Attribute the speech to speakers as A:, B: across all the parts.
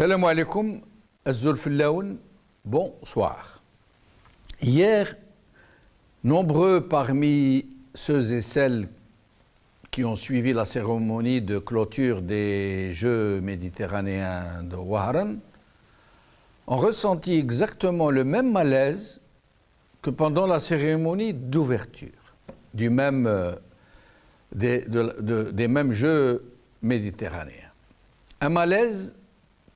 A: Salam alaikum, Zulfillaoun, bonsoir. Hier, nombreux parmi ceux et celles qui ont suivi la cérémonie de clôture des Jeux méditerranéens de Wahran ont ressenti exactement le même malaise que pendant la cérémonie d'ouverture des mêmes Jeux méditerranéens. Un malaise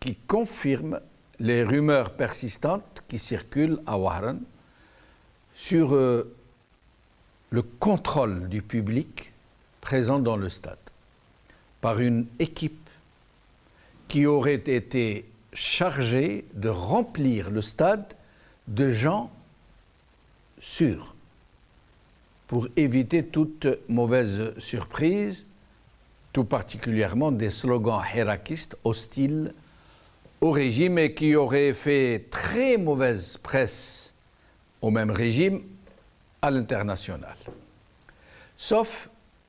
A: qui confirme les rumeurs persistantes qui circulent à Wahran sur le contrôle du public présent dans le stade par une équipe qui aurait été chargée de remplir le stade de gens sûrs pour éviter toute mauvaise surprise, tout particulièrement des slogans hirakistes hostiles au régime et qui auraient fait très mauvaise presse au même régime à l'international. Sauf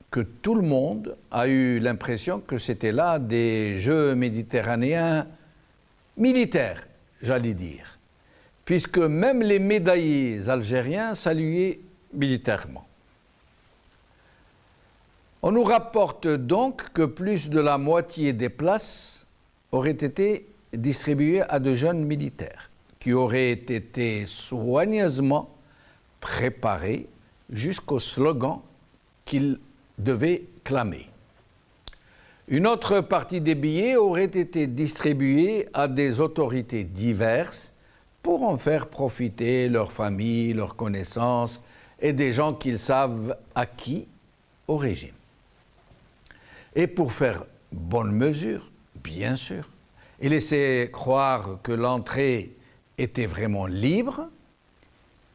A: que tout le monde a eu l'impression que c'était là des Jeux méditerranéens militaires, j'allais dire, puisque même les médaillés algériens saluaient militairement. On nous rapporte donc que plus de la moitié des places auraient été distribuées à de jeunes militaires qui auraient été soigneusement préparés jusqu'au slogan qu'ils devaient clamer. Une autre partie des billets aurait été distribuée à des autorités diverses pour en faire profiter leurs familles, leurs connaissances et des gens qu'ils savent acquis au régime. Et pour faire bonne mesure, bien sûr, et laisser croire que l'entrée était vraiment libre,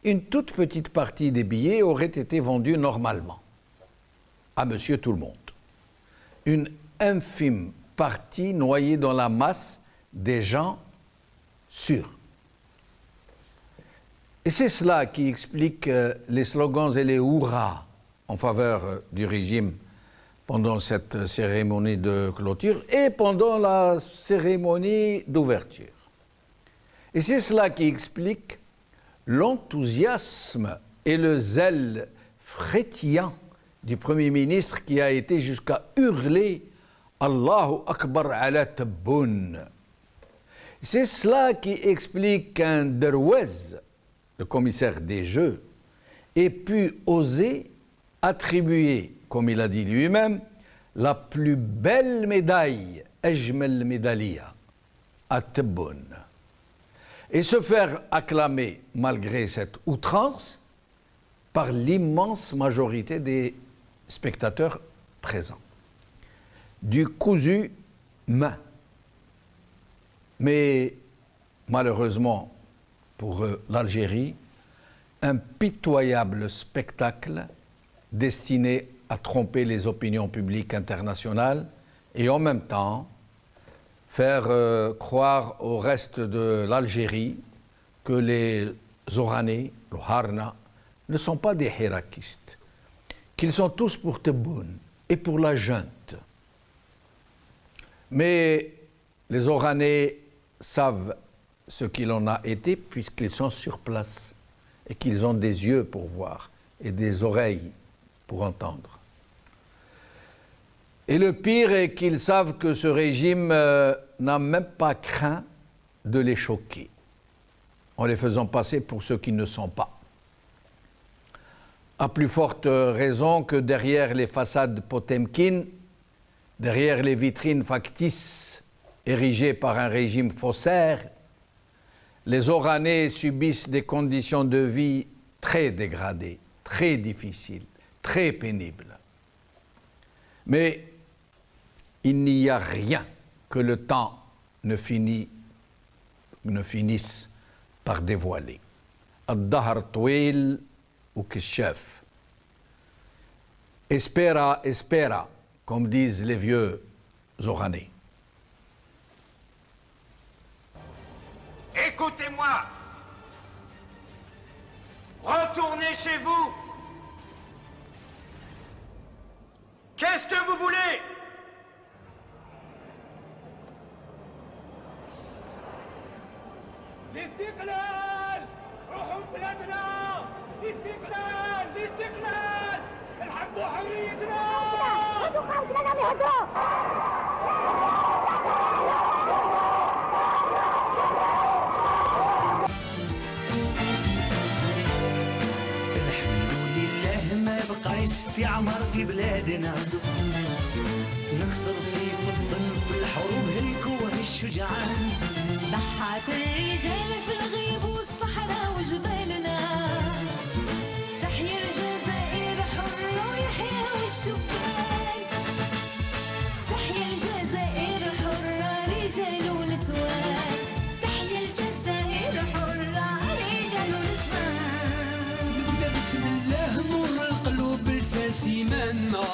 A: une toute petite partie des billets aurait été vendue normalement à Monsieur Tout-le-Monde. Une infime partie noyée dans la masse des gens sûrs. Et c'est cela qui explique les slogans et les hurrahs en faveur du régime pendant cette cérémonie de clôture et pendant la cérémonie d'ouverture. Et c'est cela qui explique l'enthousiasme et le zèle frétillant du Premier ministre qui a été jusqu'à hurler « Allahu Akbar ala Tabboun ». C'est cela qui explique qu'un Derwez, le commissaire des Jeux, ait pu oser attribuer, comme il a dit lui-même, la plus belle médaille, Ajmal Medaliya, à Tabboun. Et se faire acclamer, malgré cette outrance, par l'immense majorité des spectateurs présents. Du cousu main. Mais malheureusement pour l'Algérie, un pitoyable spectacle destiné à tromper les opinions publiques internationales et en même temps faire croire au reste de l'Algérie que les Oranais, le Harna, ne sont pas des hirakistes, qu'ils sont tous pour Tebboune et pour la junte. Mais les Oranais savent ce qu'il en a été puisqu'ils sont sur place et qu'ils ont des yeux pour voir et des oreilles pour entendre. Et le pire est qu'ils savent que ce régime n'a même pas craint de les choquer, en les faisant passer pour ceux qui ne sont pas. À plus forte raison que derrière les façades Potemkin, derrière les vitrines factices érigées par un régime faussaire, les Oranais subissent des conditions de vie très dégradées, très difficiles, très pénibles. Mais il n'y a rien que le temps ne finisse par dévoiler. Ad-dahr touil ou kishaf. Espera, espera, comme disent les vieux Oranais.
B: Écoutez-moi. Retournez chez vous. Qu'est-ce que vous voulez?
C: استعمار في بلادنا نكسر سيف الظلم في الحروب هلكوه الشجعان
D: ضحت الرجال في الغيب والصحراء وجبالنا تحيا الجزائر حرة ويحيا والشبان تحيا الجزائر حرة رجال ونسوان تحيا الجزائر حرة رجال ونسوان
C: نبدا بسم الله نور القلوب لساسي منا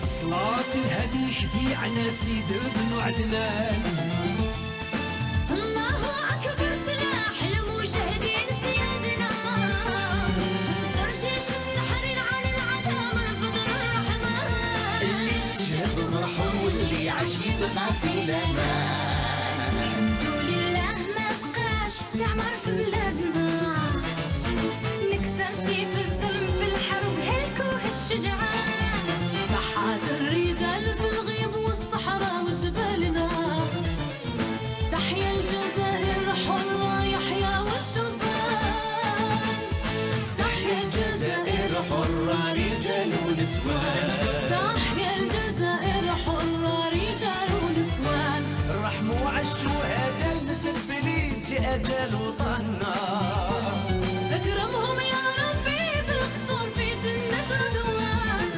C: صلاة الهدي شفيعنا سيد ابن عدنان
D: الله أكبر سلاح المجاهدين سيادنا تنصر شاشة سحر على العدم رفض الرحمن
C: اللي استشهد مرحوم واللي عاش يبقى في الامان
D: الحمد لله ما بقاش استعمار في بلادنا نكسر سيف الظلم في الحرب هلكوه الشجعان ضحات الرجال بالغيب والصحراء وجبالنا تحيا الجزائر حرة يحيا والشبان تحيا الجزائر حرة رجال ونسوان تحيا الجزائر حرة رجال ونسوان
C: رحموا عالشهداء المسفلين لأجل وطننا
D: اكرمهم يا ربي بالقصور في جنة رضوان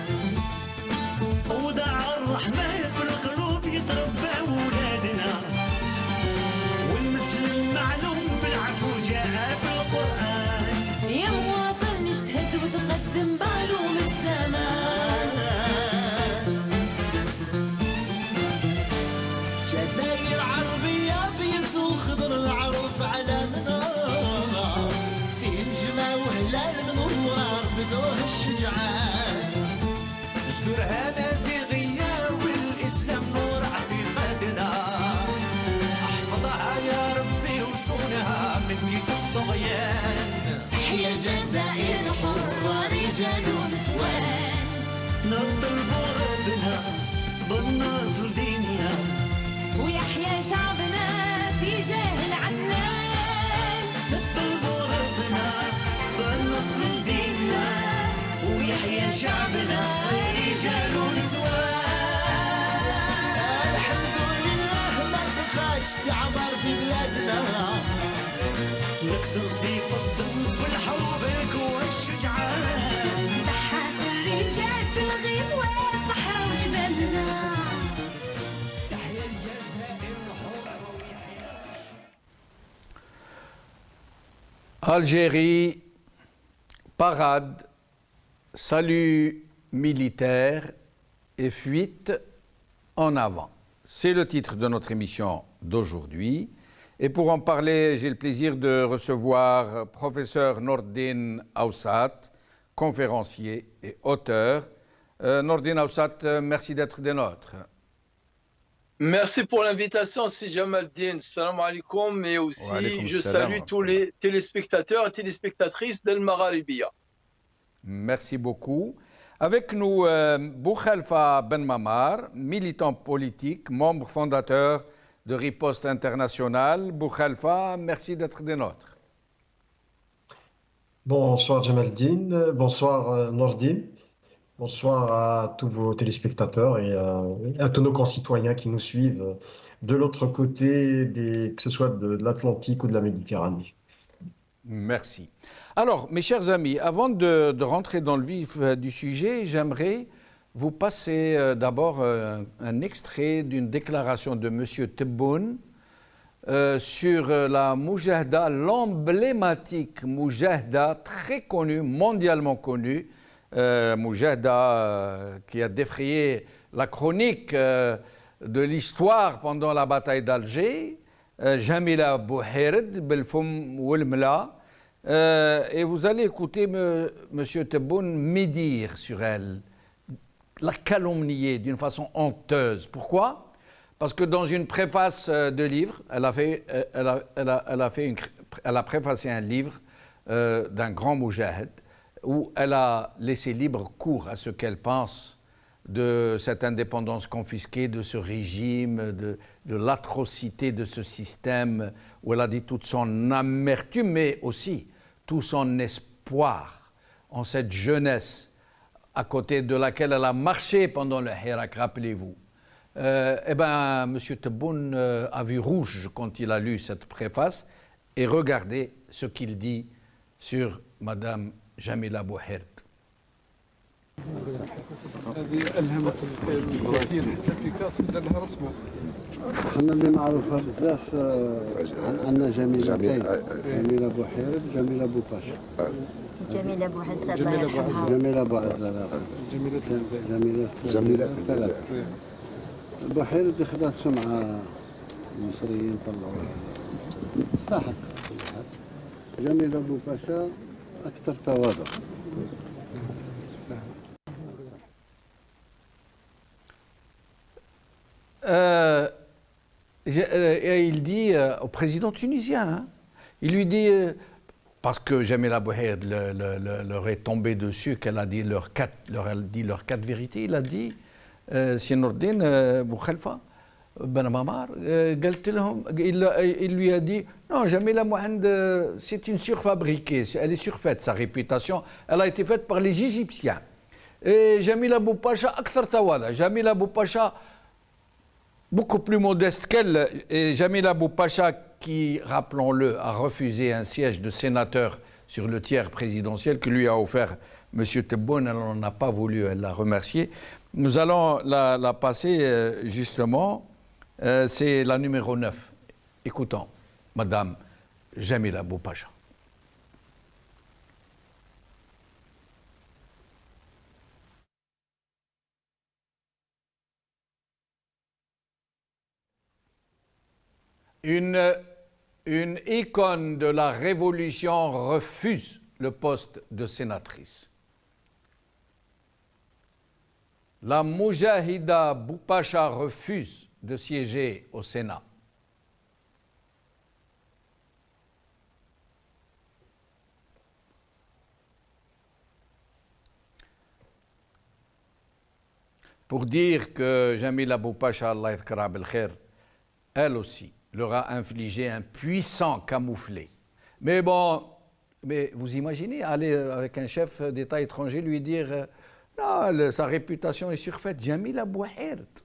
C: ودع الرحمن في القلوب يتربى ولادنا والمسلم معلوم بالعفو جاء في القرآن
D: يا مواطن اجتهد وتقدم بعلوم الزمان
C: جزائر عربية بيض وخضر العروف علامنا في نجمة وهلال منور فدوه الشجعان جذورها نازغية والإسلام نور اعتقادنا احفظها يا ربي وصونها من كيد الطغيان
D: تحيا الجزائر حرة رجال ونسوان
C: نطلب ربنا بالنصر ديننا
D: ويحيا شعبنا في جاه العنان
C: نطلب ربنا بالنصر ديننا ويحيى شعبنا رجال ونسوان الحمد لله ما بقاش استعمار في بلادنا نكسر سيف الظلم في الحروب القوى الشجعان
D: ضحات الرجال في الغيب والصحراء وجبالنا
C: تحيا الجزائر حرة ويحيى
A: Algérie, parade, salut militaire et fuite en avant. C'est le titre de notre émission d'aujourd'hui. Et pour en parler, j'ai le plaisir de recevoir professeur Nordine Aoussat, conférencier et auteur. Nordine Aoussat, merci d'être des nôtres.
E: Merci pour l'invitation, c'est Jamaldine. Salam alaikum. Mais
A: Wa
E: aussi,
A: alaikum
E: je
A: salam.
E: salue tous les téléspectateurs et téléspectatrices d'El Magharibia.
A: Merci beaucoup. Avec nous, Boukhalifa Ben Mamar, militant politique, membre fondateur de Riposte Internationale. Boukhalifa, merci d'être des nôtres.
F: Bonsoir Jamaldine, bonsoir Nordine, bonsoir à tous vos téléspectateurs et à tous nos concitoyens qui nous suivent de l'autre côté, que ce soit de l'Atlantique ou de la Méditerranée.
A: Merci. Alors, mes chers amis, avant de rentrer dans le vif du sujet, j'aimerais vous passer d'abord un extrait d'une déclaration de M. Tebboune sur la Moujahda, l'emblématique Moujahda très connue, mondialement connue, Moujahda qui a défrayé la chronique de l'histoire pendant la bataille d'Alger, Jamila Bouhired, Belfoum Wilmla. Et vous allez écouter M. Tebboune médire sur elle, la calomnier d'une façon honteuse. Pourquoi ? Parce que dans une préface de livre, elle a préfacé un livre d'un grand moujahid où elle a laissé libre cours à ce qu'elle pense de cette indépendance confisquée, de ce régime, de l'atrocité de ce système, où elle a dit toute son amertume, mais aussi tout son espoir en cette jeunesse à côté de laquelle elle a marché pendant le Hirak, rappelez-vous. Eh bien, M. Tebboune a vu rouge quand il a lu cette préface, et regardez ce qu'il dit sur Madame Jamila Bouhirt.
G: هذه ألهمت الكثير حتى بيكاسو دار لها رسمه.
H: احنا اللي نعرفها بزاف عن عندنا جميلتين، جميلة بوحيرب وجميلة بوباشا.
I: جميلة بوعزة
G: جميلة بوعزة.
H: جميلة بوعزة.
G: جميلة الجزائر.
H: جميلة ثلاثة. بوحيرب خذت سمعة المصريين طلعوها تستحق. جميلة بوباشا أكثر تواضع.
A: Il dit au président tunisien, hein, il lui dit, parce que Jamila Bouhirt leur est tombé dessus, qu'elle a dit leurs quatre vérités, il a dit, si Nourdine Boukhalifa, Ben Mamar, il lui a dit, non, Jamila Bouhirt, c'est une surfabriquée, elle est surfaite, sa réputation, elle a été faite par les Égyptiens. Et Jamila Boupacha, Akthar Tawada, Jamila Boupacha, beaucoup plus modeste qu'elle, et Jamila Boupacha, qui, rappelons-le, a refusé un siège de sénateur sur le tiers présidentiel que lui a offert M. Tebboune, elle n'en a pas voulu, elle l'a remercié. Nous allons la passer justement, c'est la numéro 9. Écoutons, Madame Jamila Boupacha. Une icône de la révolution refuse le poste de sénatrice. La Moujahida Boupacha refuse de siéger au Sénat. Pour dire que Jamila Boupacha, Allah yadhkara bil khair, elle aussi, leur a infligé un puissant camouflet. Mais bon, mais vous imaginez aller avec un chef d'État étranger lui dire non, sa réputation est surfaite. Jamila Bouhirt.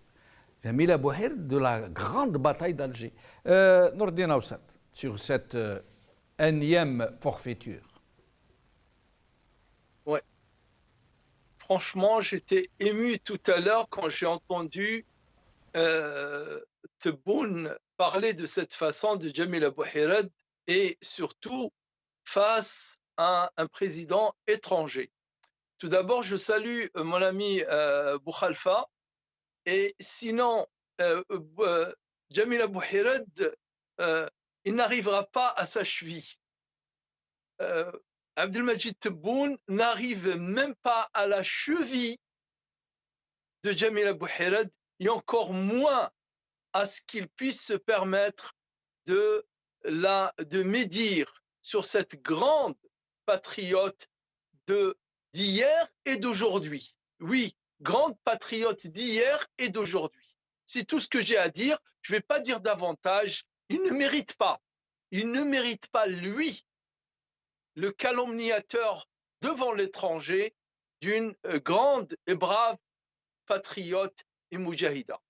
A: Jamila Bouhirt de la grande bataille d'Alger. Nourdine Aoussat, sur cette énième forfaiture.
E: Ouais. Franchement, j'étais ému tout à l'heure quand j'ai entendu Tebboune parler de cette façon de Jamila Bouhirt et surtout face à un président étranger. Tout d'abord, je salue mon ami Boukhalifa et sinon, Jamila Bouhirt, il n'arrivera pas à sa cheville. Abdelmajid Tebboune n'arrive même pas à la cheville de Jamila Bouhirt et encore moins à ce qu'il puisse se permettre de médire sur cette grande patriote d'hier et d'aujourd'hui. Oui, grande patriote d'hier et d'aujourd'hui. C'est tout ce que j'ai à dire. Je ne vais pas dire davantage. Il ne mérite pas, lui, le calomniateur devant l'étranger d'une grande et brave patriote et moujahida.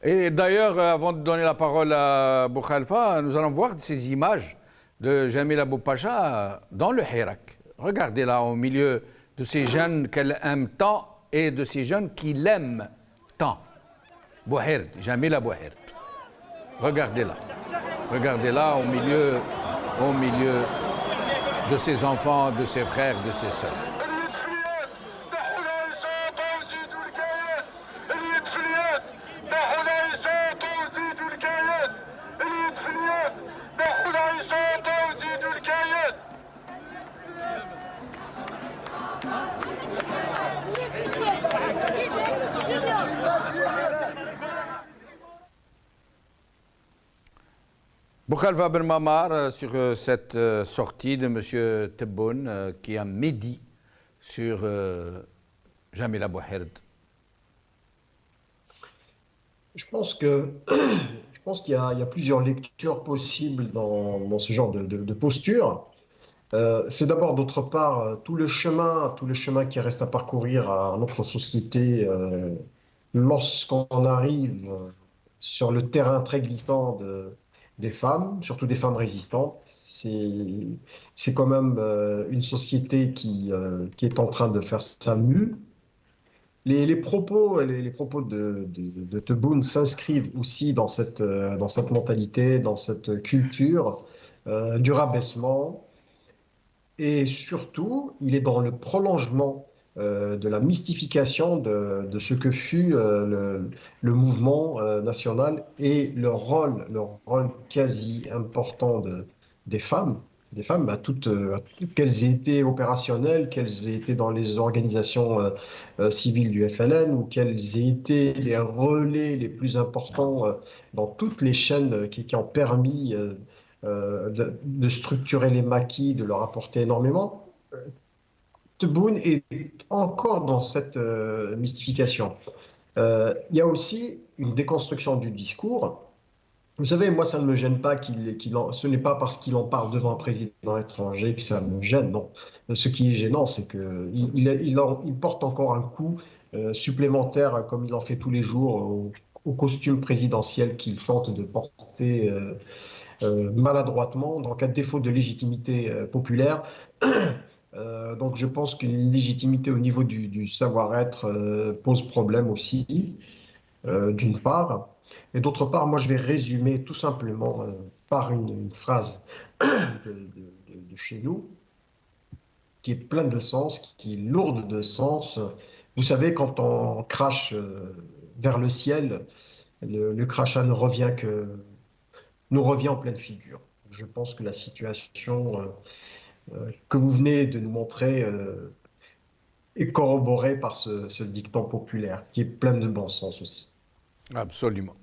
A: Et d'ailleurs, avant de donner la parole à Boukhalifa, nous allons voir ces images de Jamila Boupacha dans le Hirak. Regardez là, au milieu de ces jeunes qu'elle aime tant et de ces jeunes qui l'aiment tant. Bouhirt, Jamila Bouhirt. Regardez-la. Regardez-la au milieu de ses enfants, de ses frères, de ses sœurs. Boukhalifa Ben Mamar sur cette sortie de M. Tebboune qui a médit sur Jamila Bouhirt
F: Je pense que, je pense il y a plusieurs lectures possibles dans ce genre de posture. C'est d'abord, d'autre part, tout le chemin qui reste à parcourir à notre société lorsqu'on arrive sur le terrain très glissant des femmes, surtout des femmes résistantes. C'est quand même une société qui est en train de faire sa mue. Les propos de Tebboune s'inscrivent aussi dans cette mentalité, dans cette culture du rabaissement. Et surtout, il est dans le prolongement de la mystification de ce que fut le mouvement national et le rôle quasi important des femmes qu'elles aient été opérationnelles, qu'elles aient été dans les organisations civiles du FLN ou qu'elles aient été les relais les plus importants dans toutes les chaînes qui ont permis de structurer les maquis, de leur apporter énormément. Tebboune est encore dans cette mystification. Il y a aussi une déconstruction du discours. Vous savez, moi, ça ne me gêne pas ce n'est pas parce qu'il en parle devant un président étranger que ça me gêne, non. Ce qui est gênant, c'est qu'il porte encore un coup supplémentaire, comme il en fait tous les jours, au costume présidentiel qu'il tente de porter maladroitement, donc à défaut de légitimité populaire. Donc je pense qu'une légitimité au niveau du savoir-être pose problème aussi, d'une part. Et d'autre part, moi je vais résumer tout simplement par une phrase de chez nous, qui est pleine de sens, qui est lourde de sens. Vous savez, quand on crache vers le ciel, le crachat nous revient en pleine figure. Je pense que la situation que vous venez de nous montrer est corroborée par ce dicton populaire, qui est plein de bon sens aussi.
A: Absolument.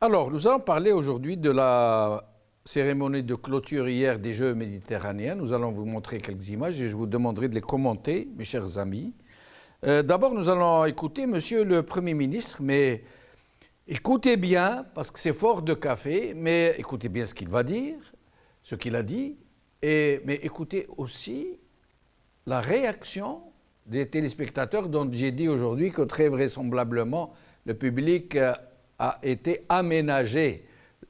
A: Alors, nous allons parler aujourd'hui de la cérémonie de clôture hier des Jeux méditerranéens. Nous allons vous montrer quelques images et je vous demanderai de les commenter, mes chers amis. D'abord, nous allons écouter Monsieur le Premier ministre, mais écoutez bien, parce que c'est fort de café, mais écoutez bien ce qu'il va dire, ce qu'il a dit, mais écoutez aussi la réaction des téléspectateurs dont j'ai dit aujourd'hui que très vraisemblablement le public a été aménagé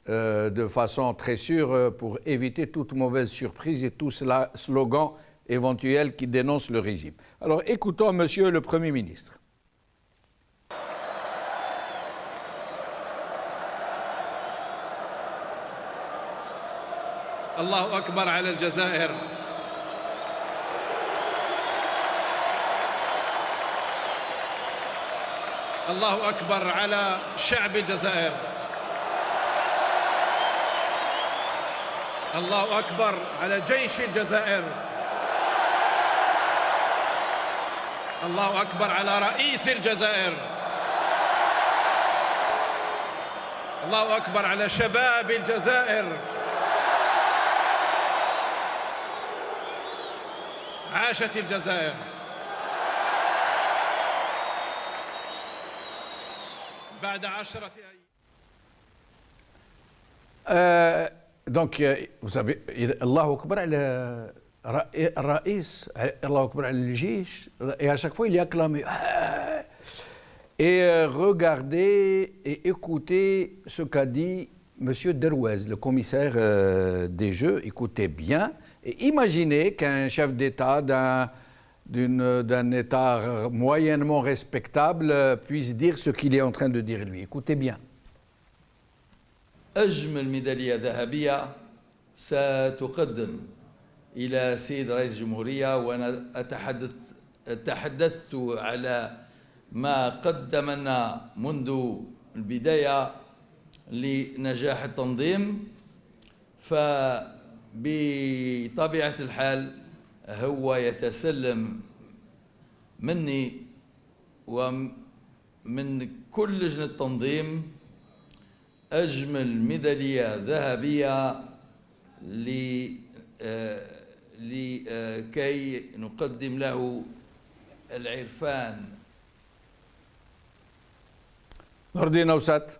A: de façon très sûre pour éviter toute mauvaise surprise et tout slogan éventuel qui dénonce le régime. Alors écoutons Monsieur le Premier ministre.
J: الله أكبر على الجزائر. الله أكبر على شعب الجزائر. الله أكبر على جيش الجزائر. الله أكبر على رئيس الجزائر. الله أكبر على شباب الجزائر. عاشت الجزائر. بعد 10 أيام.
A: Donc, vous savez, Allahu Akbar al-Raïs, Allahu Akbar al-Jish, et à chaque fois il est acclamé. Et regardez et écoutez ce qu'a dit M. Derouez, le commissaire des Jeux. Écoutez bien et imaginez qu'un chef d'État d'un État moyennement respectable puisse dire ce qu'il est en train de dire lui. Écoutez bien.
K: أجمل ميدالية ذهبية ستقدم إلى سيد رئيس الجمهورية، وأنا تحدثت على ما قدم لنا منذ البداية لنجاح التنظيم، فبطبيعة الحال هو يتسلم مني ومن كل لجنة التنظيم أجمل ميدالية ذهبية لكي نقدم له العرفان.
A: نور الدين أوسات.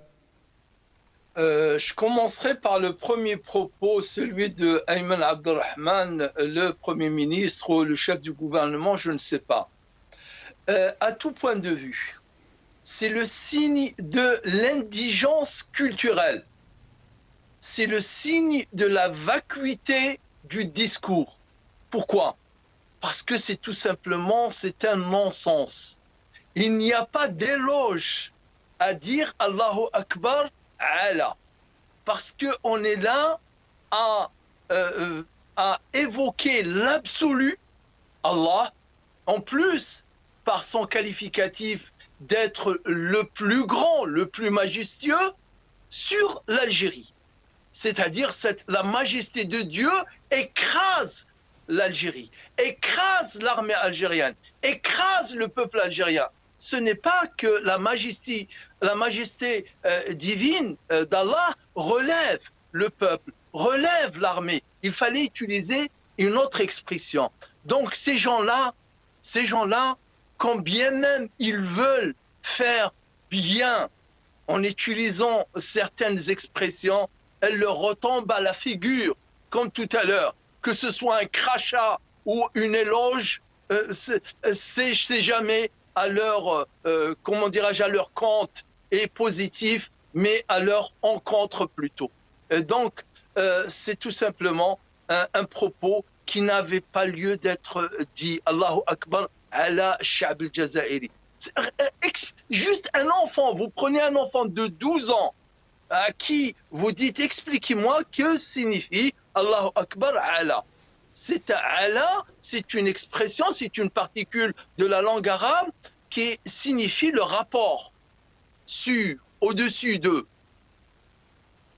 E: Je commencerai par le premier propos, celui de Ayman Abdelrahman, le Premier ministre ou le chef du gouvernement, je ne sais pas. À tout point de vue, c'est le signe de l'indigence culturelle. C'est le signe de la vacuité du discours. Pourquoi? Parce que c'est tout simplement, c'est un non-sens. Il n'y a pas d'éloge à dire Allahu Akbar Allah. Parce qu'on est là à évoquer l'absolu, Allah, en plus, par son qualificatif d'être le plus grand, le plus majestueux, sur l'Algérie. C'est-à-dire la majesté de Dieu écrase l'Algérie, écrase l'armée algérienne, écrase le peuple algérien. Ce n'est pas que la majesté divine d'Allah relève le peuple, relève l'armée. Il fallait utiliser une autre expression. Donc ces gens-là, quand bien même ils veulent faire bien en utilisant certaines expressions, elles leur retombent à la figure, comme tout à l'heure. Que ce soit un crachat ou une éloge, c'est jamais à leur, comment dirais-je, à leur compte et positif, mais à leur encontre plutôt. Donc, c'est tout simplement un propos qui n'avait pas lieu d'être dit. Allahu Akbar ala Sha'b al-Jazairi. Juste un enfant, vous prenez un enfant de 12 ans à qui vous dites expliquez-moi que signifie Allahu Akbar ala. Allah, c'est une expression, c'est une particule de la langue arabe qui signifie le rapport sur, au-dessus de.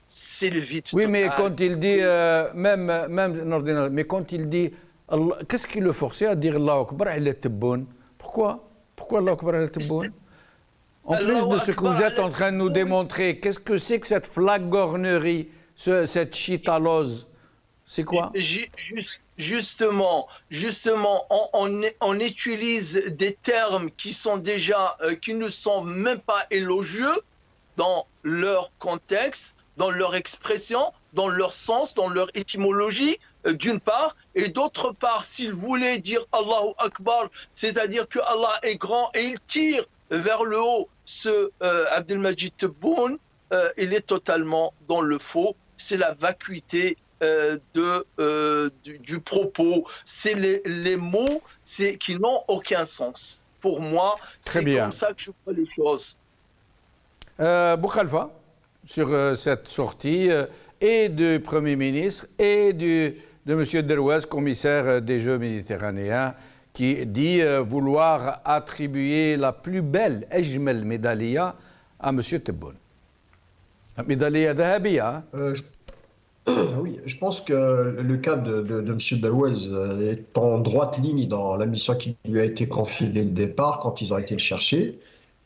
E: C'est le vide.
A: Oui, mais quand il dit, mais quand il dit, qu'est-ce qui le forçait à dire Allahu Akbar ala Tebboune? Pourquoi Allahu Akbar ala Tebboune? En plus de ce que vous êtes en train de nous démontrer, qu'est-ce que c'est que cette flagornerie, cette chitalose? C'est quoi?
E: Justement, on utilise des termes qui sont déjà, qui ne sont même pas élogieux dans leur contexte, dans leur expression, dans leur sens, dans leur étymologie, d'une part, et d'autre part, s'il voulait dire Allahu Akbar, c'est-à-dire que Allah est grand et il tire vers le haut ce Abdelmajid Tebboune, il est totalement dans le faux. C'est la vacuité du propos, c'est les mots qui n'ont aucun sens. Pour moi, c'est comme ça que je vois les choses.
A: Boukhalifa, sur cette sortie et du Premier ministre et de M. Derouez, commissaire des Jeux méditerranéens, qui dit vouloir attribuer la plus belle Ejmel Medaliya à M. Tebboune. Medaliya Dahabia.
F: Oui, je pense que le cas de M. Derouez est en droite ligne dans la mission qui lui a été confiée dès le départ, quand ils ont été le chercher.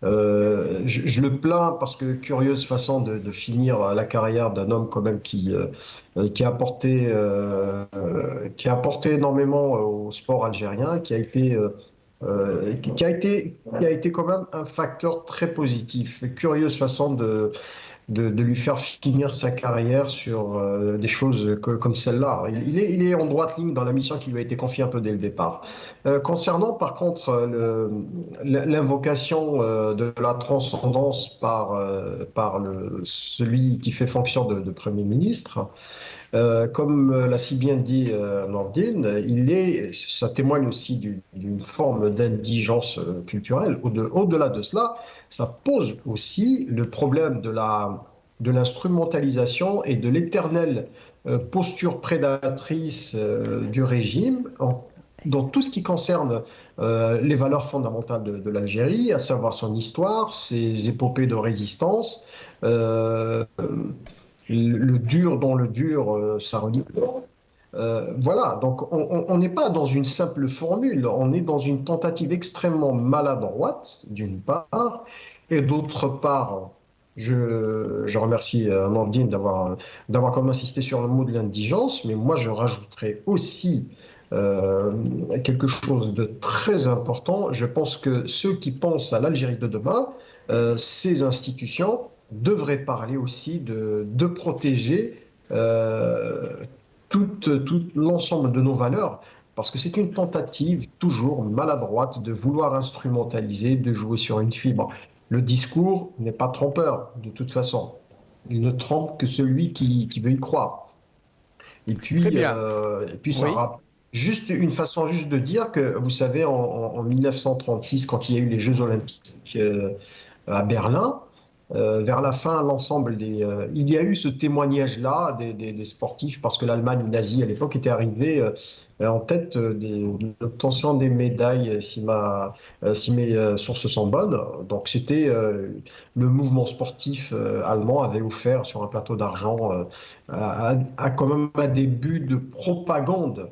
F: Je le plains parce que curieuse façon de finir la carrière d'un homme quand même qui a apporté énormément au sport algérien, qui a été quand même un facteur très positif. Curieuse façon de lui faire finir sa carrière sur des choses comme celle-là. Il est en droite ligne dans la mission qui lui a été confiée un peu dès le départ. Concernant par contre l'invocation de la transcendance par celui qui fait fonction de Premier ministre, comme l'a si bien dit Nordine, ça témoigne aussi d'une forme d'indigence culturelle. Au-delà de cela, ça pose aussi le problème de l'instrumentalisation et de l'éternelle posture prédatrice du régime dans tout ce qui concerne les valeurs fondamentales de l'Algérie, à savoir son histoire, ses épopées de résistance, le dur dont le dur, ça relie. Voilà, donc on n'est pas dans une simple formule, on est dans une tentative extrêmement maladroite, d'une part, et d'autre part, je remercie Nordine d'avoir quand même insisté sur le mot de l'indigence, mais moi je rajouterais aussi quelque chose de très important. Je pense que ceux qui pensent à l'Algérie de demain, ces institutions devrait parler aussi de protéger tout l'ensemble de nos valeurs, parce que c'est une tentative toujours maladroite de vouloir instrumentaliser, de jouer sur une fibre. Le discours n'est pas trompeur, de toute façon. Il ne trompe que celui qui veut y croire. Et puis,
A: Très bien.
F: ça
A: Oui.
F: juste une façon juste de dire que, vous savez, en 1936, quand il y a eu les Jeux Olympiques à Berlin, vers la fin, il y a eu ce témoignage-là des sportifs, parce que l'Allemagne nazie à l'époque était arrivée en tête de l'obtention des médailles, si mes sources sont bonnes. Donc c'était le mouvement sportif allemand avait offert sur un plateau d'argent quand même un début de propagande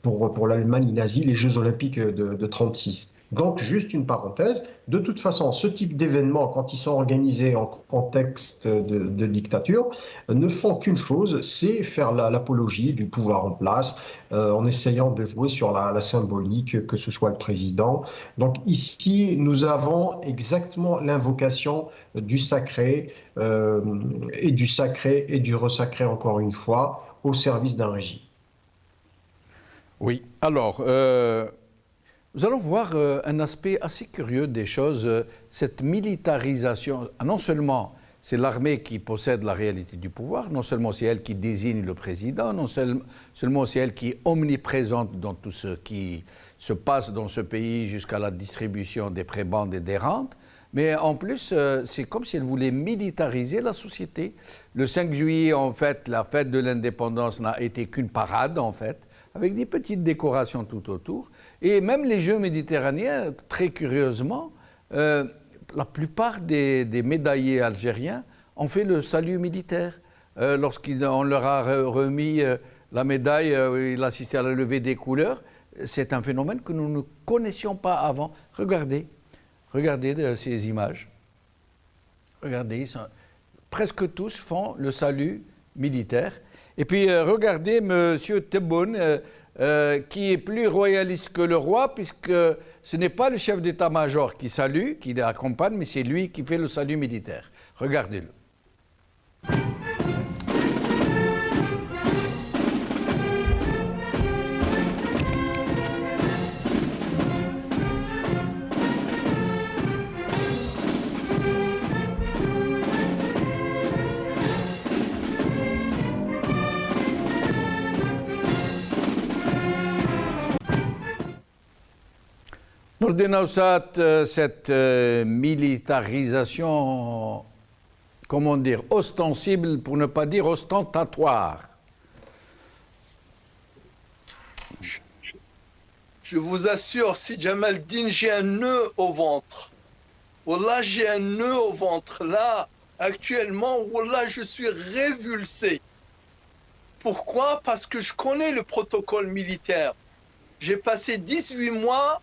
F: pour l'Allemagne nazie, les Jeux Olympiques de 36. Donc, juste une parenthèse, de toute façon, ce type d'événements, quand ils sont organisés en contexte de dictature, ne font qu'une chose, c'est faire l'apologie du pouvoir en place, en essayant de jouer sur la symbolique, que ce soit le président. Donc ici, nous avons exactement l'invocation du sacré, et du resacré, encore une fois, au service d'un régime.
A: Oui, alors, nous allons voir un aspect assez curieux des choses, cette militarisation. Non seulement c'est l'armée qui possède la réalité du pouvoir, non seulement c'est elle qui désigne le président, non seulement c'est elle qui est omniprésente dans tout ce qui se passe dans ce pays jusqu'à la distribution des prébendes et des rentes, mais en plus, c'est comme si elle voulait militariser la société. Le 5 juillet, en fait, la fête de l'indépendance n'a été qu'une parade, en fait, avec des petites décorations tout autour. Et même les Jeux méditerranéens, très curieusement, la plupart des médaillés algériens ont fait le salut militaire. Lorsqu'on leur a remis la médaille, il assistait à la levée des couleurs. C'est un phénomène que nous ne connaissions pas avant. Regardez ces images. Regardez, presque tous font le salut militaire. Et puis regardez M. Tebboune, qui est plus royaliste que le roi, puisque ce n'est pas le chef d'état-major qui salue, qui l'accompagne, mais c'est lui qui fait le salut militaire. Regardez-le. Nordin Aoussat, cette militarisation, comment dire, ostensible, pour ne pas dire ostentatoire.
E: Je vous assure, si Jamaldine, j'ai un nœud au ventre. Wallah, j'ai un nœud au ventre. Là, actuellement, Wallah, je suis révulsé. Pourquoi? Parce que je connais le protocole militaire. J'ai passé 18 mois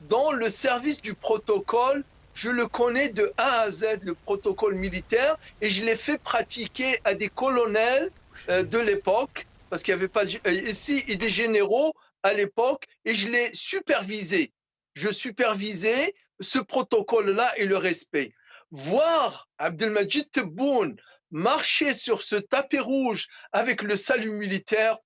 E: dans le service du protocole. Je le connais de A à Z, le protocole militaire, et je l'ai fait pratiquer à des colonels de l'époque, parce qu'il n'y avait pas ici, et des généraux à l'époque, et je l'ai supervisé. Je supervisais ce protocole-là et le respect. Voir Abdelmajid Tebboune marcher sur ce tapis rouge avec le salut militaire,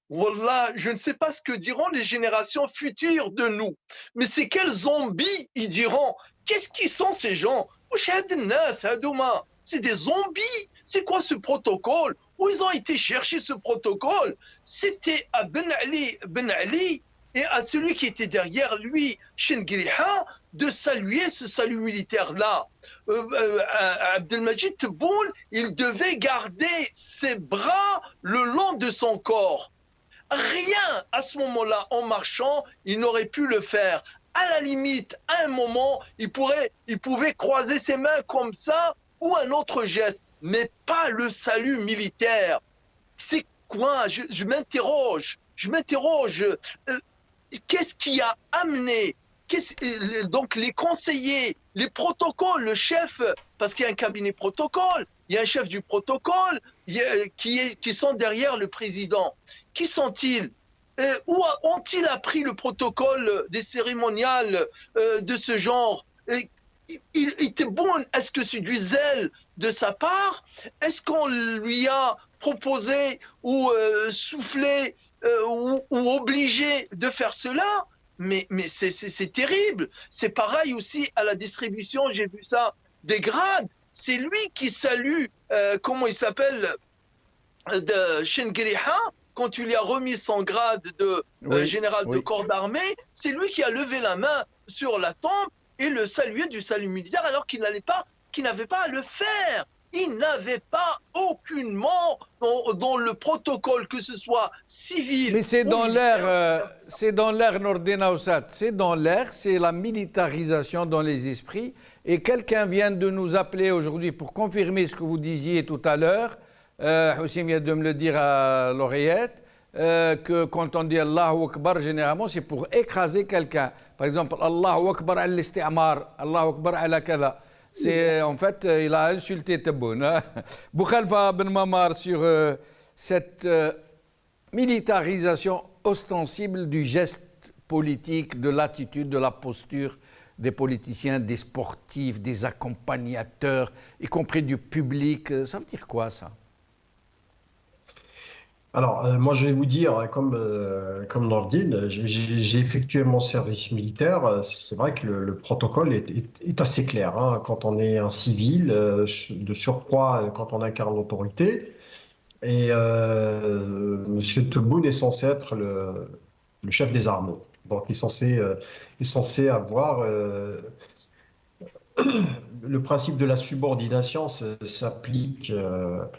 E: Wallah, je ne sais pas ce que diront les générations futures de nous. Mais c'est quels zombies ils diront? Qu'est-ce qui sont ces gens? C'est des zombies. C'est quoi ce protocole? Où ils ont été chercher ce protocole? C'était à Ben Ali et à celui qui était derrière lui, Chengriha, de saluer ce salut militaire-là. Abdelmajid Tebboune, il devait garder ses bras le long de son corps. Rien à ce moment-là, en marchant, il n'aurait pu le faire. À la limite, à un moment, il pouvait croiser ses mains comme ça ou un autre geste, mais pas le salut militaire. C'est quoi? Je m'interroge. Qu'est-ce qui a amené donc les conseillers, les protocoles, le chef, parce qu'il y a un cabinet protocole, il y a un chef du protocole qui sont derrière le président. Qui sont-ils? Où ont-ils appris le protocole des cérémoniales de ce genre? il était bon. Est-ce que c'est du zèle de sa part? Est-ce qu'on lui a proposé ou soufflé ou obligé de faire cela? Mais c'est terrible. C'est pareil aussi à la distribution, j'ai vu ça, des grades. C'est lui qui salue, comment il s'appelle, de Chengriha, quand il lui a remis son grade de général de corps d'armée, c'est lui qui a levé la main sur la tempe et le salué du salut militaire alors qu'il n'avait pas à le faire. Il n'avait pas aucunement dans le protocole, que ce soit civil.
A: Mais c'est dans l'air, Nordin Aoussat, c'est dans l'air, c'est la militarisation dans les esprits. Et quelqu'un vient de nous appeler aujourd'hui pour confirmer ce que vous disiez tout à l'heure. Hussein vient de me le dire à l'oreillette, que quand on dit Allahu Akbar, généralement, c'est pour écraser quelqu'un. Par exemple, Allahu Akbar al-isti'mar, Allahu Akbar ala kada. C'est, en fait, il a insulté Tebboune. Hein. Boukhalifa Ben Mamar sur cette militarisation ostensible du geste politique, de l'attitude, de la posture des politiciens, des sportifs, des accompagnateurs, y compris du public. Ça veut dire quoi, ça?
F: Alors, moi, je vais vous dire, comme Nordine, j'ai effectué mon service militaire. C'est vrai que le protocole est assez clair. Hein, quand on est un civil, de surcroît, quand on incarne l'autorité. Et M. Tebboune est censé être le chef des armées. Donc, il est censé avoir... le principe de la subordination s'applique.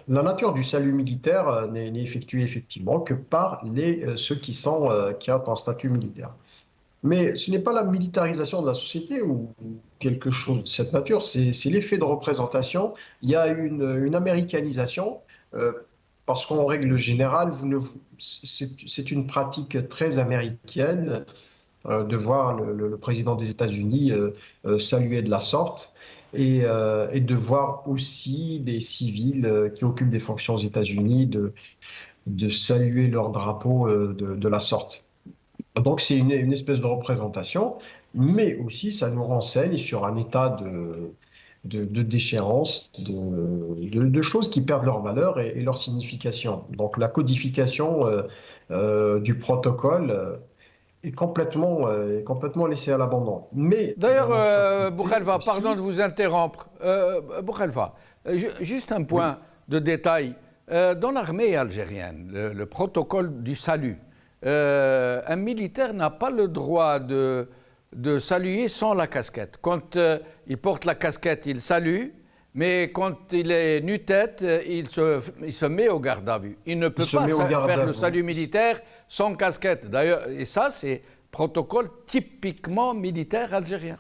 F: La nature du salut militaire n'est effectuée effectivement que par ceux qui ont un statut militaire. Mais ce n'est pas la militarisation de la société ou quelque chose de cette nature, c'est l'effet de représentation. Il y a une américanisation, parce qu'en règle générale, c'est une pratique très américaine de voir le président des États-Unis saluer de la sorte et de voir aussi des civils qui occupent des fonctions aux États-Unis de saluer leur drapeau de la sorte. Donc c'est une espèce de représentation, mais aussi ça nous renseigne sur un état de déchéance, de choses qui perdent leur valeur et leur signification. Donc la codification du protocole est complètement laissé à l'abandon. Mais
A: d'ailleurs, Boukhalifa, pardon de vous interrompre. Boukhalifa, juste un point de détail. Dans l'armée algérienne, le protocole du salut, un militaire n'a pas le droit de saluer sans la casquette. Quand il porte la casquette, il salue, mais quand il est nu-tête, il se met au garde à vue. Il ne peut pas faire le salut militaire sans casquette. D'ailleurs, et ça, c'est protocole typiquement militaire algérien.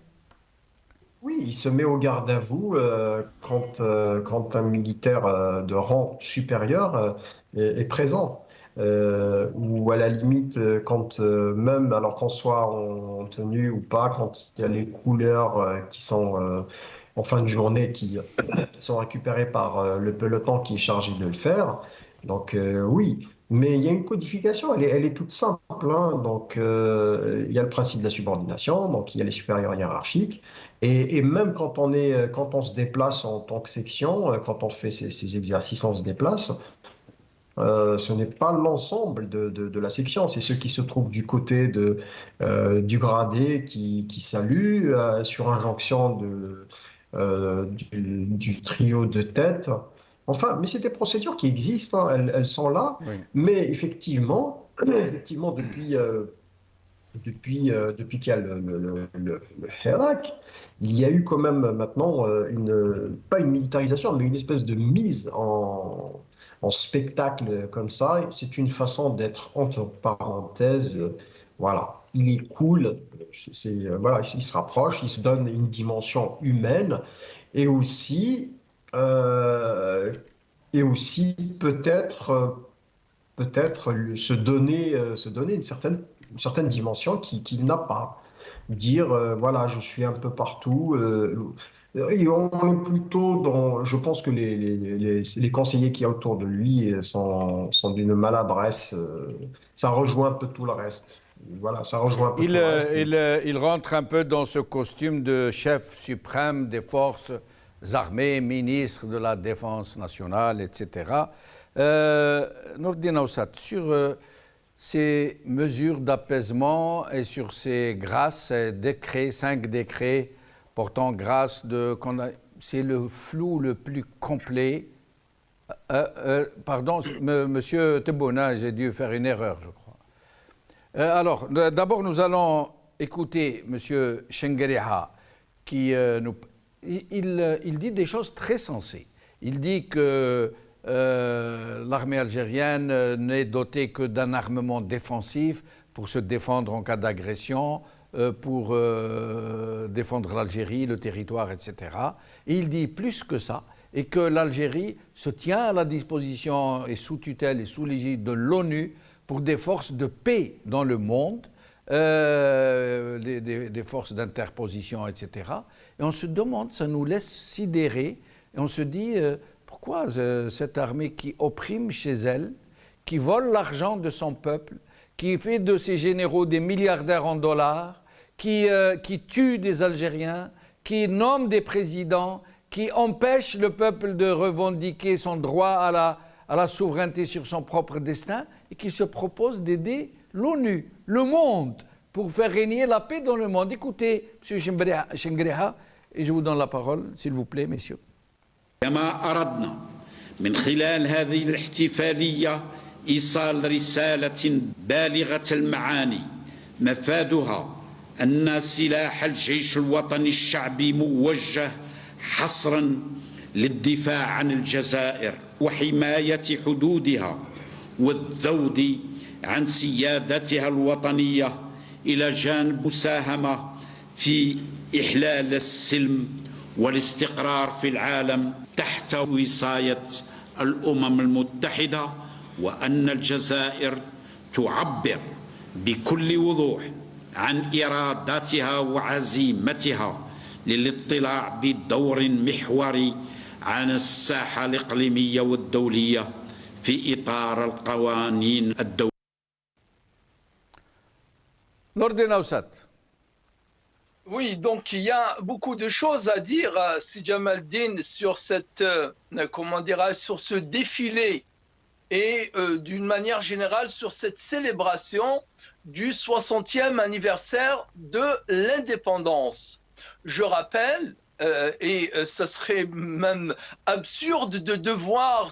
F: Oui, il se met au garde à vous quand un militaire de rang supérieur est présent. Ou à la limite, quand même, alors qu'on soit en tenue ou pas, quand il y a les couleurs qui sont en fin de journée, qui sont récupérées par le peloton qui est chargé de le faire. Donc oui, mais il y a une codification, elle est toute simple. Hein. Donc il y a le principe de la subordination, donc il y a les supérieurs hiérarchiques. Et même quand on se déplace en tant que section, quand on fait ces exercices, on se déplace. Ce n'est pas l'ensemble de la section, c'est ceux qui se trouvent du côté du gradé qui salue, sur injonction du trio de tête. Enfin, mais c'est des procédures qui existent, hein, elles sont là, oui. Mais effectivement depuis qu'il y a le Hirak, il y a eu quand même maintenant pas une militarisation, mais une espèce de mise en spectacle comme ça. C'est une façon d'être, entre parenthèses, voilà, il est cool, voilà, il se rapproche, il se donne une dimension humaine et aussi peut-être se donner une certaine dimension qu'il n'a pas. Dire, voilà, je suis un peu partout. Et on est plutôt dans... Je pense que les conseillers qui y a autour de lui sont d'une maladresse. Ça rejoint un peu tout le reste. Voilà, ça rejoint un peu tout le reste.
A: Il rentre un peu dans ce costume de chef suprême des forces armées, ministre de la Défense nationale, etc. Nordine Aoussat, sur ces mesures d'apaisement et sur ces grâces, décrets, 5 décrets portant grâce c'est le flou le plus complet. Pardon, monsieur Tebbouna, j'ai dû faire une erreur, je crois. Alors, d'abord, nous allons écouter monsieur Chengueriha, qui il dit des choses très sensées. Il dit que l'armée algérienne n'est dotée que d'un armement défensif pour se défendre en cas d'agression, pour défendre l'Algérie, le territoire, etc. Et il dit plus que ça, et que l'Algérie se tient à la disposition et sous tutelle et sous l'égide de l'ONU pour des forces de paix dans le monde, des forces d'interposition, etc. Et on se demande, ça nous laisse sidérer, et on se dit, pourquoi cette armée qui opprime chez elle, qui vole l'argent de son peuple, qui fait de ses généraux des milliardaires en dollars, qui tue des Algériens, qui nomme des présidents, qui empêche le peuple de revendiquer son droit à la souveraineté sur son propre destin, et qui se propose d'aider l'ONU, le monde, pour faire régner la paix dans le monde. Écoutez, M. Chengueriha, et je vous donne la parole, s'il vous plaît, messieurs.
L: كما أردنا من خلال هذه الاحتفالية إيصال رسالة بالغة المعاني مفادها أن سلاح الجيش الوطني الشعبي موجه حصرا للدفاع عن الجزائر وحماية حدودها والذود عن سيادتها الوطنية إلى جانب مساهمة في إحلال السلم والاستقرار في العالم تحت وصاية الأمم المتحدة، وأن الجزائر تعبر بكل وضوح عن إرادتها وعزيمتها للاطلاع بدور محوري عن الساحة الإقليمية والدولية في إطار القوانين الدولية.
A: Nordine Aoussat.
E: Oui, donc il y a beaucoup de choses à dire, si Jamaldine, sur cette, sur ce défilé et d'une manière générale sur cette célébration du 60e anniversaire de l'indépendance. Je rappelle, et ça serait même absurde de devoir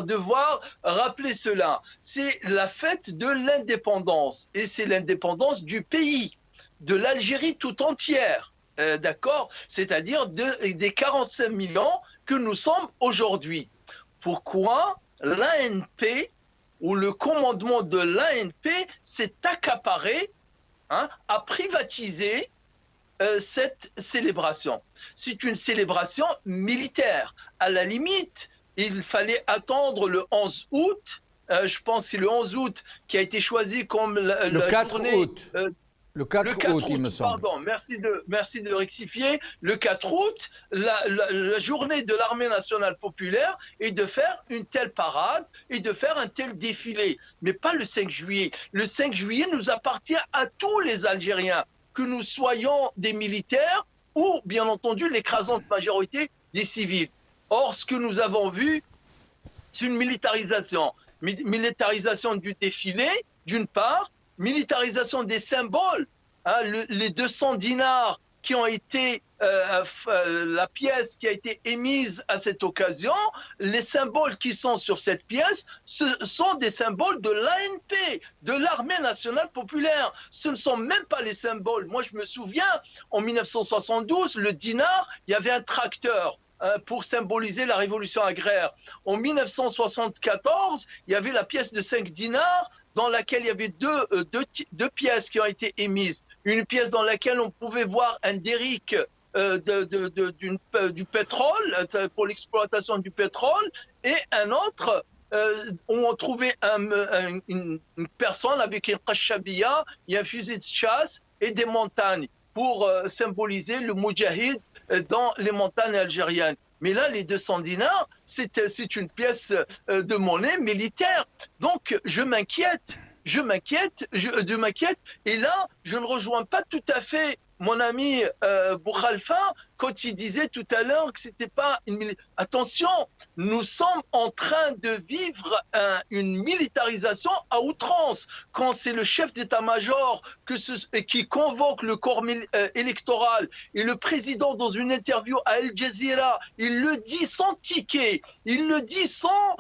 E: devoir rappeler cela. C'est la fête de l'indépendance, et c'est l'indépendance du pays, de l'Algérie tout entière, d'accord? C'est-à-dire des 45 000 ans que nous sommes aujourd'hui. Pourquoi l'ANP ou le commandement de l'ANP s'est accaparé, a privatisé cette célébration? C'est une célébration militaire. À la limite, il fallait attendre le 11 août, je pense que c'est le 11 août qui a été choisi comme
A: le 4
E: journée...
A: août. Le 4 août, il me semble.
E: Pardon, merci de rectifier. Le 4 août, la journée de l'armée nationale populaire est de faire une telle parade et de faire un tel défilé. Mais pas le 5 juillet. Le 5 juillet nous appartient à tous les Algériens, que nous soyons des militaires ou, bien entendu, l'écrasante majorité des civils. Or, ce que nous avons vu, c'est une militarisation. Militarisation du défilé, d'une part, militarisation des symboles, les 200 dinars qui ont été la pièce qui a été émise à cette occasion, les symboles qui sont sur cette pièce, ce sont des symboles de l'ANP, de l'Armée nationale populaire. Ce ne sont même pas les symboles. Moi, je me souviens, en 1972, le dinar, il y avait un tracteur pour symboliser la révolution agraire. En 1974, il y avait la pièce de 5 dinars dans laquelle il y avait deux pièces qui ont été émises. Une pièce dans laquelle on pouvait voir un derrick du pétrole, pour l'exploitation du pétrole, et un autre où on trouvait une personne avec un kashabia et un fusil de chasse et des montagnes pour symboliser le moudjahid dans les montagnes algériennes. Mais là, les 200 dinars, c'est une pièce de monnaie militaire. Donc, je m'inquiète je m'inquiète. Et là, je ne rejoins pas tout à fait mon ami Boukhalifa quand il disait tout à l'heure que c'était pas une... Attention, nous sommes en train de vivre une militarisation à outrance. Quand c'est le chef d'état-major qui convoque le corps électoral et le président dans une interview à Al Jazeera, il le dit sans tiquer, il le dit sans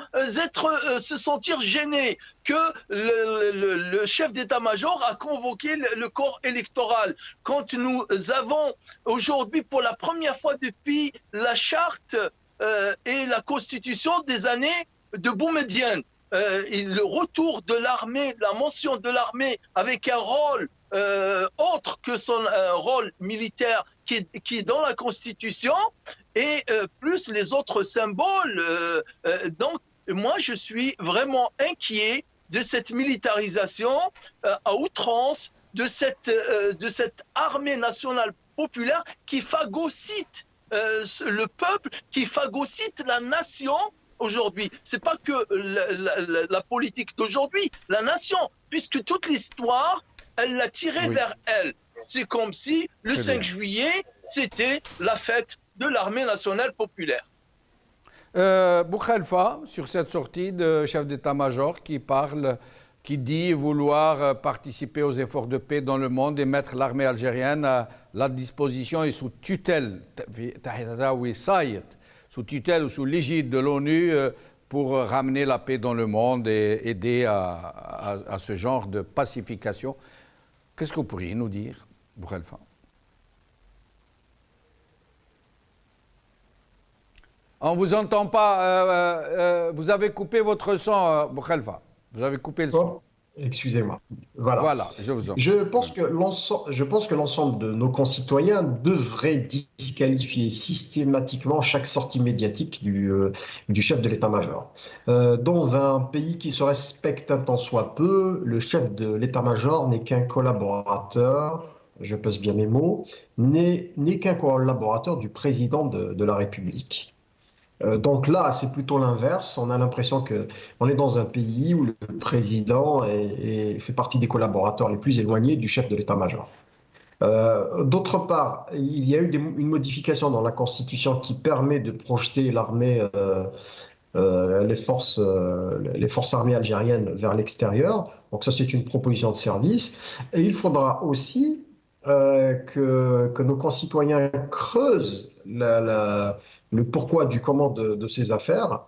E: se sentir gêné, que le chef d'état-major a convoqué le corps électoral. Quand nous avons aujourd'hui, pour la première fois depuis la charte et la constitution des années de Boumedienne, le retour de l'armée, la mention de l'armée avec un rôle autre que son rôle militaire qui est dans la constitution, et plus les autres symboles. Donc, moi, je suis vraiment inquiet de cette militarisation à outrance, de cette armée nationale populaire qui phagocyte le peuple, qui phagocyte la nation aujourd'hui. C'est pas que la politique d'aujourd'hui, la nation, puisque toute l'histoire, elle l'a tirée vers elle. C'est comme si le 5 juillet, c'était la fête de l'armée nationale populaire.
A: Boukhalifa, sur cette sortie de chef d'état-major qui dit vouloir participer aux efforts de paix dans le monde et mettre l'armée algérienne à la disposition et sous tutelle, sous tutelle ou sous l'égide de l'ONU pour ramener la paix dans le monde et aider à ce genre de pacification. Qu'est-ce que vous pourriez nous dire, Boukhalifa? On ne vous entend pas. Vous avez coupé votre son, Boukhalifa. Vous avez coupé le son.
F: Excusez-moi. Voilà,
A: je vous en prie.
F: Je pense que l'ensemble de nos concitoyens devraient disqualifier systématiquement chaque sortie médiatique du chef de l'état-major. Dans un pays qui se respecte un tant soit peu, le chef de l'état-major n'est qu'un collaborateur, je pèse bien mes mots, n'est qu'un collaborateur du président de la République. Donc là, c'est plutôt l'inverse. On a l'impression qu'on est dans un pays où le président fait partie des collaborateurs les plus éloignés du chef de l'état-major. D'autre part, il y a eu une modification dans la Constitution qui permet de projeter l'armée, les forces armées algériennes vers l'extérieur. Donc ça, c'est une proposition de service. Et il faudra aussi que nos concitoyens creusent le pourquoi du comment de ces affaires.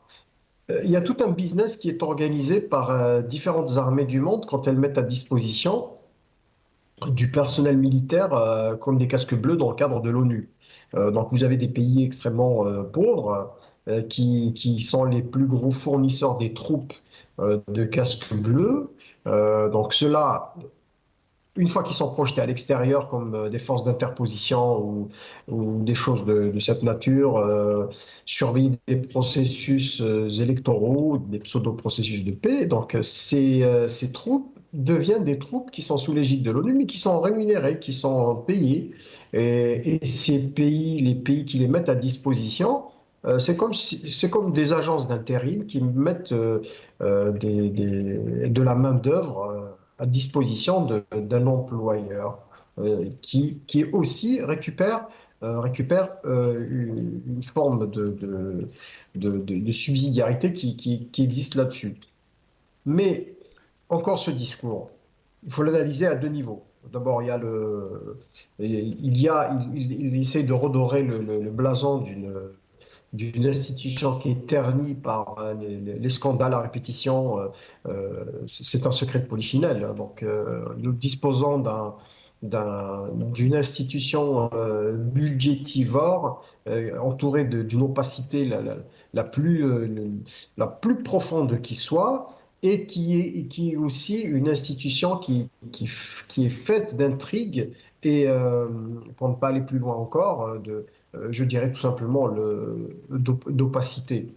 F: Il y a tout un business qui est organisé par différentes armées du monde quand elles mettent à disposition du personnel militaire comme des casques bleus dans le cadre de l'ONU. Donc vous avez des pays extrêmement pauvres qui sont les plus gros fournisseurs des troupes de casques bleus. Donc ceux-là, une fois qu'ils sont projetés à l'extérieur comme des forces d'interposition ou des choses de cette nature, surveiller des processus électoraux, des pseudo-processus de paix, donc ces troupes deviennent des troupes qui sont sous l'égide de l'ONU, mais qui sont rémunérées, qui sont payées. Et ces pays, les pays qui les mettent à disposition, c'est comme des agences d'intérim qui mettent de la main-d'œuvre à disposition d'un employeur qui aussi récupère une forme de subsidiarité qui existe là-dessus. Mais encore ce discours, il faut l'analyser à deux niveaux. D'abord, il essaie de redorer le blason d'une institution qui est ternie par les scandales à répétition. C'est un secret de polichinelle. Donc, nous disposons d'une institution budgétivore entourée d'une opacité la plus profonde qui soit, et qui est aussi une institution qui est faite d'intrigues et, pour ne pas aller plus loin encore, je dirais tout simplement d'opacité.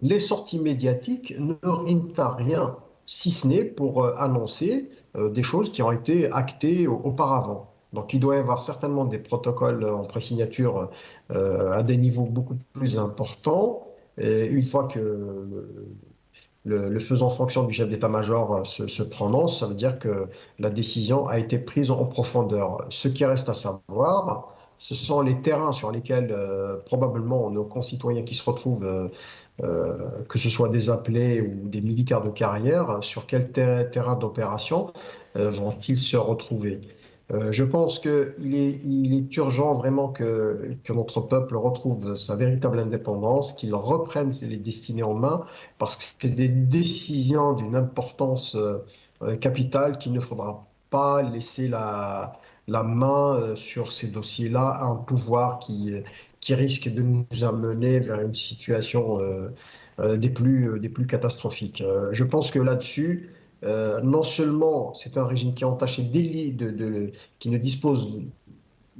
F: Les sorties médiatiques ne riment à rien, si ce n'est pour annoncer des choses qui ont été actées auparavant. Donc il doit y avoir certainement des protocoles en présignature à des niveaux beaucoup plus importants. Et une fois que le faisant fonction du chef d'état-major se prononce, ça veut dire que la décision a été prise en profondeur. Ce qui reste à savoir, ce sont les terrains sur lesquels probablement nos concitoyens qui se retrouvent, que ce soit des appelés ou des militaires de carrière, sur quel terrain d'opération vont-ils se retrouver. Je pense qu'il est urgent vraiment que notre peuple retrouve sa véritable indépendance, qu'il reprenne les destinées en main, parce que c'est des décisions d'une importance capitale qu'il ne faudra pas laisser la main sur ces dossiers-là à un pouvoir qui risque de nous amener vers une situation des plus catastrophiques. Je pense que là-dessus, non seulement c'est un régime qui est entaché qui ne dispose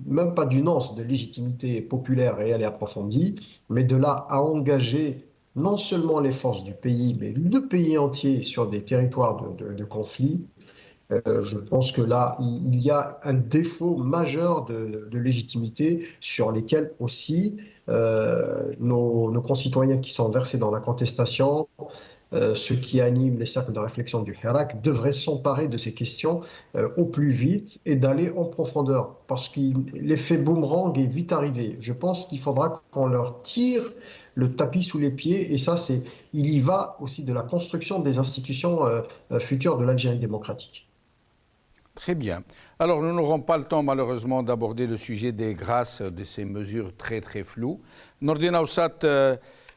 F: même pas d'une once de légitimité populaire réelle et approfondie, mais de là à engager non seulement les forces du pays, mais le pays entier sur des territoires de conflit. Je pense que là, il y a un défaut majeur de légitimité sur lesquels aussi nos concitoyens qui sont versés dans la contestation, ceux qui animent les cercles de réflexion du Hirak, devraient s'emparer de ces questions au plus vite et d'aller en profondeur, parce que l'effet boomerang est vite arrivé. Je pense qu'il faudra qu'on leur tire le tapis sous les pieds, et ça, il y va aussi de la construction des institutions futures de l'Algérie démocratique.
A: Très bien. Alors, nous n'aurons pas le temps, malheureusement, d'aborder le sujet des grâces de ces mesures très, très floues. Nordine Aoussat,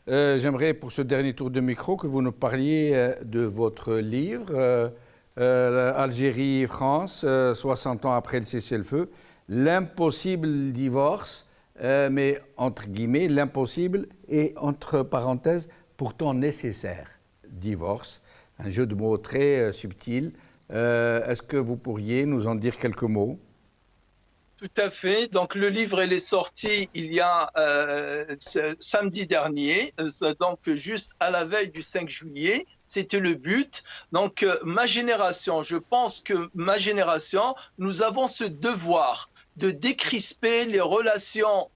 A: j'aimerais, pour ce dernier tour de micro, que vous nous parliez de votre livre, Algérie-France, 60 ans après le cessez-le-feu, l'impossible divorce, mais entre guillemets, l'impossible et entre parenthèses, pourtant nécessaire divorce. Un jeu de mots très subtil. Est-ce que vous pourriez nous en dire quelques mots?
E: Tout à fait. Donc le livre il est sorti il y a samedi dernier, donc juste à la veille du 5 juillet. C'était le but. Donc ma génération, je pense que ma génération, nous avons ce devoir de décrisper les relations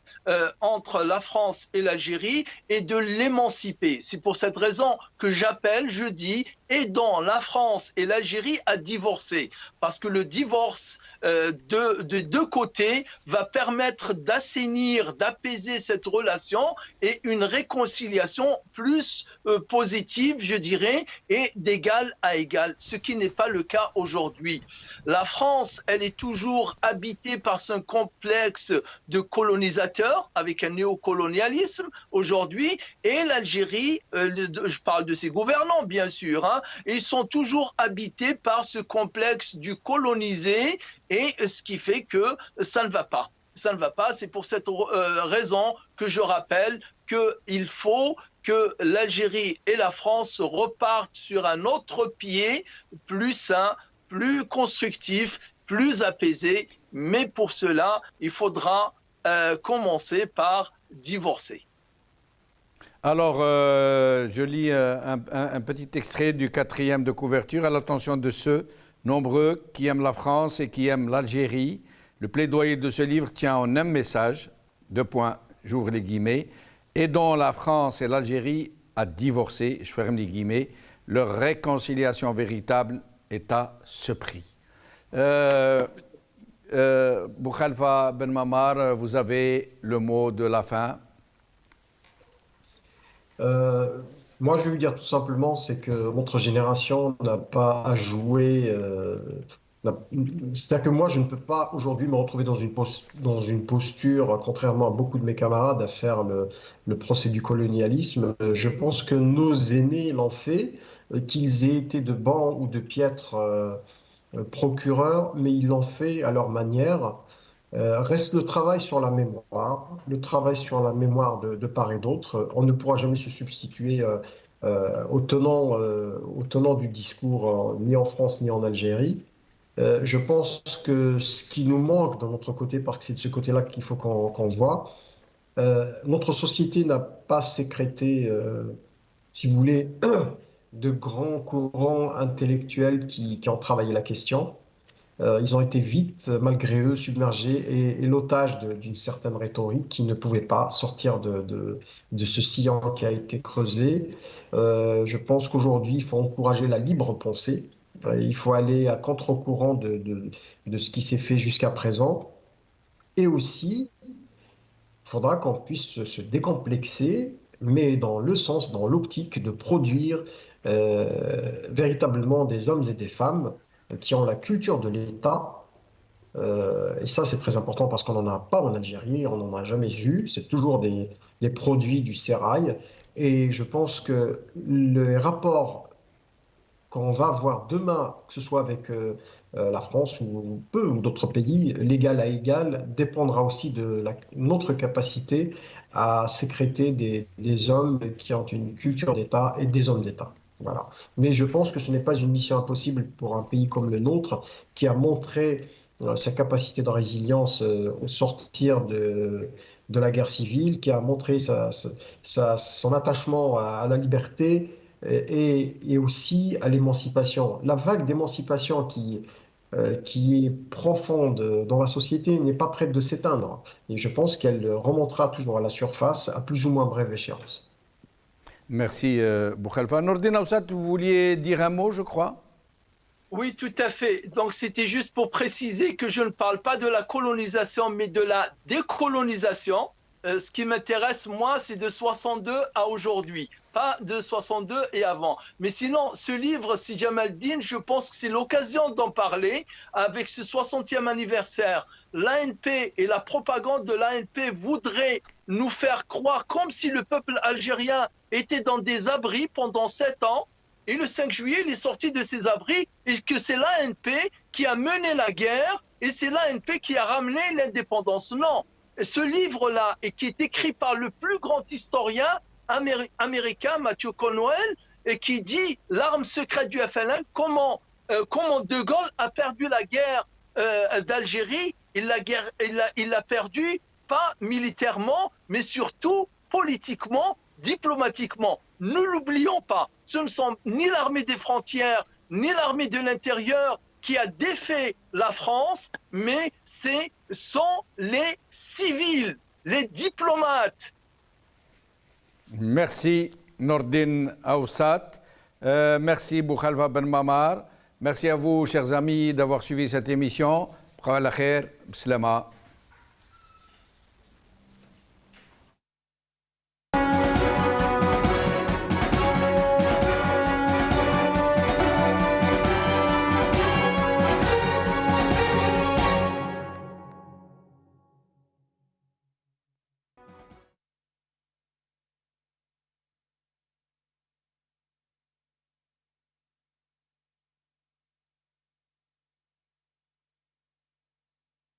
E: entre la France et l'Algérie et de l'émanciper. C'est pour cette raison que j'appelle, je dis, aidons la France et l'Algérie à divorcer. Parce que le divorce de deux côtés va permettre d'assainir, d'apaiser cette relation et une réconciliation plus positive, je dirais, et d'égal à égal, ce qui n'est pas le cas aujourd'hui. La France, elle est toujours habitée par ce complexe de colonisateur avec un néocolonialisme aujourd'hui, et l'Algérie, je parle de ses gouvernants bien sûr, hein, ils sont toujours habités par ce complexe du colonisé, et ce qui fait que ça ne va pas. Ça ne va pas, c'est pour cette raison que je rappelle qu'il faut que l'Algérie et la France repartent sur un autre pied, plus sain, plus constructif, plus apaisé, mais pour cela, il faudra commencer par divorcer.
A: Alors, je lis un petit extrait du 4e de couverture à l'attention de ceux nombreux qui aiment la France et qui aiment l'Algérie. Le plaidoyer de ce livre tient en un message, 2 points, j'ouvre les guillemets, aidant la France et l'Algérie à divorcer, je ferme les guillemets, leur réconciliation véritable est à ce prix. Boukhalifa Ben Mammar, vous avez le mot de la fin.
F: Moi, je vais vous dire tout simplement, c'est que notre génération n'a pas à jouer. C'est-à-dire que moi, je ne peux pas aujourd'hui me retrouver dans une posture, contrairement à beaucoup de mes camarades, à faire le procès du colonialisme. Je pense que nos aînés l'ont fait, qu'ils aient été de bons ou de piètres procureurs, mais ils l'ont fait à leur manière. Reste le travail sur la mémoire, de part et d'autre. On ne pourra jamais se substituer au tenant du discours, ni en France ni en Algérie. Je pense que ce qui nous manque de notre côté, parce que c'est de ce côté-là qu'il faut qu'on voit, notre société n'a pas sécrété, si vous voulez, de grands courants intellectuels qui ont travaillé la question. ils ont été vite, malgré eux, submergés et l'otage d'une certaine rhétorique qui ne pouvait pas sortir de ce sillon qui a été creusé. Je pense qu'aujourd'hui, il faut encourager la libre pensée. Il faut aller à contre-courant de ce qui s'est fait jusqu'à présent. Et aussi, il faudra qu'on puisse se décomplexer, mais dans le sens, dans l'optique de produire véritablement des hommes et des femmes qui ont la culture de l'État. Et ça, c'est très important parce qu'on n'en a pas en Algérie, on n'en a jamais eu. C'est toujours des produits du sérail. Et je pense que le rapport qu'on va avoir demain, que ce soit avec la France ou peu ou d'autres pays, l'égal à égal, dépendra aussi de notre capacité à sécréter des hommes qui ont une culture d'État et des hommes d'État. Voilà. Mais je pense que ce n'est pas une mission impossible pour un pays comme le nôtre qui a montré sa capacité de résilience au sortir de la guerre civile, qui a montré son attachement à la liberté et aussi à l'émancipation. La vague d'émancipation qui est profonde dans la société n'est pas prête de s'éteindre. Et je pense qu'elle remontera toujours à la surface à plus ou moins brève échéance.
A: Merci Boukhalifa. Nordine Aoussat, vous vouliez dire un mot, je crois?
E: Oui, tout à fait. Donc, c'était juste pour préciser que je ne parle pas de la colonisation, mais de la décolonisation. Ce qui m'intéresse, moi, c'est de 62 à aujourd'hui, pas de 62 et avant. Mais sinon, ce livre, Si Jamaldine, je pense que c'est l'occasion d'en parler avec ce 60e anniversaire. L'ANP et la propagande de l'ANP voudraient nous faire croire comme si le peuple algérien était dans des abris pendant 7 ans. Et le 5 juillet, il est sorti de ces abris et que c'est l'ANP qui a mené la guerre et c'est l'ANP qui a ramené l'indépendance. Non. Ce livre-là, et qui est écrit par le plus grand historien américain, Matthew Conwell, et qui dit l'arme secrète du FLN, comment De Gaulle a perdu la guerre d'Algérie. Il l'a perdu pas militairement, mais surtout politiquement, diplomatiquement. Ne l'oublions pas, ce ne sont ni l'armée des frontières, ni l'armée de l'intérieur qui a défait la France, mais ce sont les civils, les diplomates.
A: Merci Nordine Aoussat, merci Boukhalifa Ben Mamar, merci à vous chers amis d'avoir suivi cette émission. Bqa la khair, bislama.